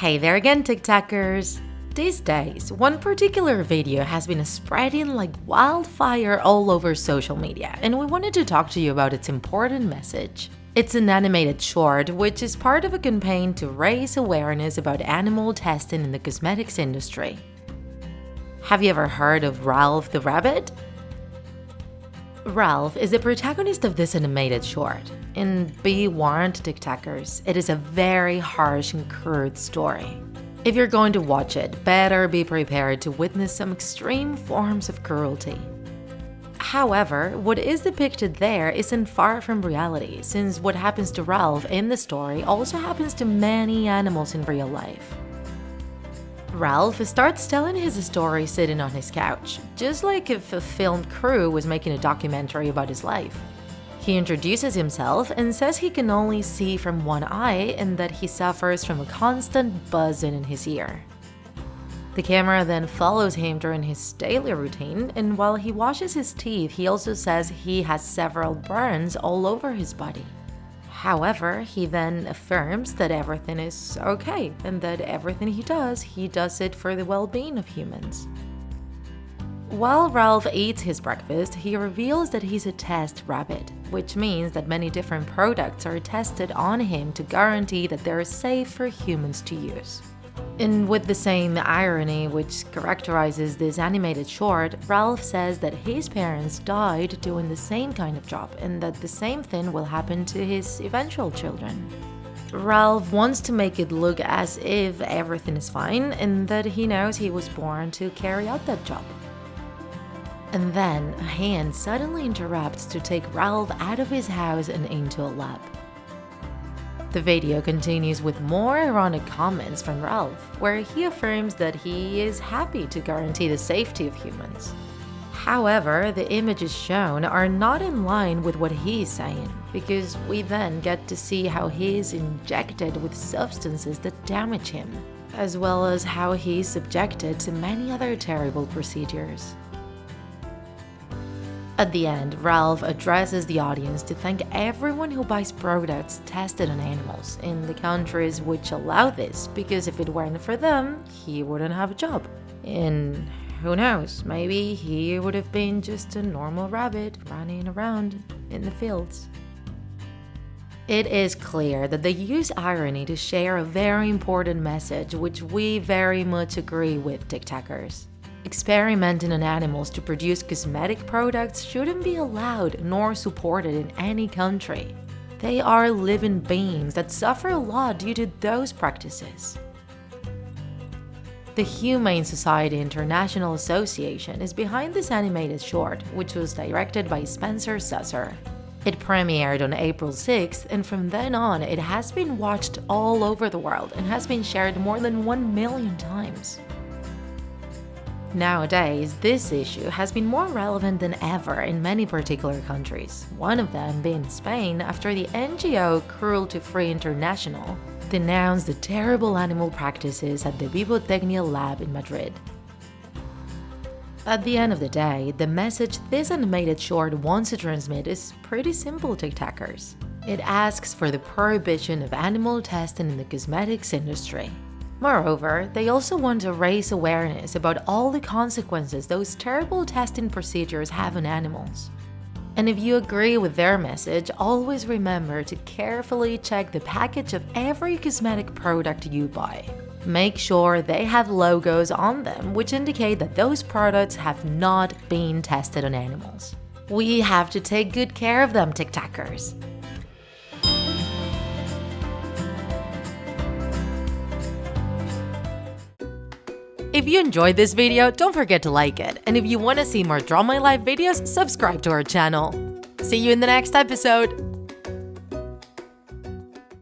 Hey there again, TikTakers! These days, one particular video has been spreading like wildfire all over social media, and we wanted to talk to you about its important message. It's an animated short, which is part of a campaign to raise awareness about animal testing in the cosmetics industry. Have you ever heard of Ralph the rabbit? Ralph is the protagonist of this animated short, and be warned, TikTakers, it is a very harsh and crude story. If you're going to watch it, better be prepared to witness some extreme forms of cruelty. However, what is depicted there isn't far from reality, since what happens to Ralph in the story also happens to many animals in real life. Ralph starts telling his story sitting on his couch, just like if a film crew was making a documentary about his life. He introduces himself and says he can only see from one eye and that he suffers from a constant buzzing in his ear. The camera then follows him during his daily routine, and while he washes his teeth, he also says he has several burns all over his body. However, he then affirms that everything is okay and that everything he does it for the well-being of humans. While Ralph eats his breakfast, he reveals that he's a test rabbit, which means that many different products are tested on him to guarantee that they're safe for humans to use. And with the same irony which characterizes this animated short, Ralph says that his parents died doing the same kind of job and that the same thing will happen to his eventual children. Ralph wants to make it look as if everything is fine and that he knows he was born to carry out that job. And then a hand suddenly interrupts to take Ralph out of his house and into a lab. The video continues with more ironic comments from Ralph, where he affirms that he is happy to guarantee the safety of humans. However, the images shown are not in line with what he is saying, because we then get to see how he is injected with substances that damage him, as well as how he is subjected to many other terrible procedures. At the end, Ralph addresses the audience to thank everyone who buys products tested on animals in the countries which allow this, because if it weren't for them, he wouldn't have a job. And who knows, maybe he would have been just a normal rabbit running around in the fields. It is clear that they use irony to share a very important message which we very much agree with, TikTakers. Experimenting on animals to produce cosmetic products shouldn't be allowed nor supported in any country. They are living beings that suffer a lot due to those practices. The Humane Society International Association is behind this animated short, which was directed by Spencer Susser. It premiered on April 6th, and from then on it has been watched all over the world and has been shared more than 1 million times. Nowadays, this issue has been more relevant than ever in many particular countries, one of them being Spain after the NGO Cruelty International denounced the terrible animal practices at the Vivotecnia lab in Madrid. At the end of the day, the message this animated short wants to transmit is pretty simple, TikTakers. It asks for the prohibition of animal testing in the cosmetics industry. Moreover, they also want to raise awareness about all the consequences those terrible testing procedures have on animals. And if you agree with their message, always remember to carefully check the package of every cosmetic product you buy. Make sure they have logos on them which indicate that those products have not been tested on animals. We have to take good care of them, TikTakers. If you enjoyed this video, don't forget to like it, and if you want to see more Draw My Life videos, subscribe to our channel. See you in the next episode!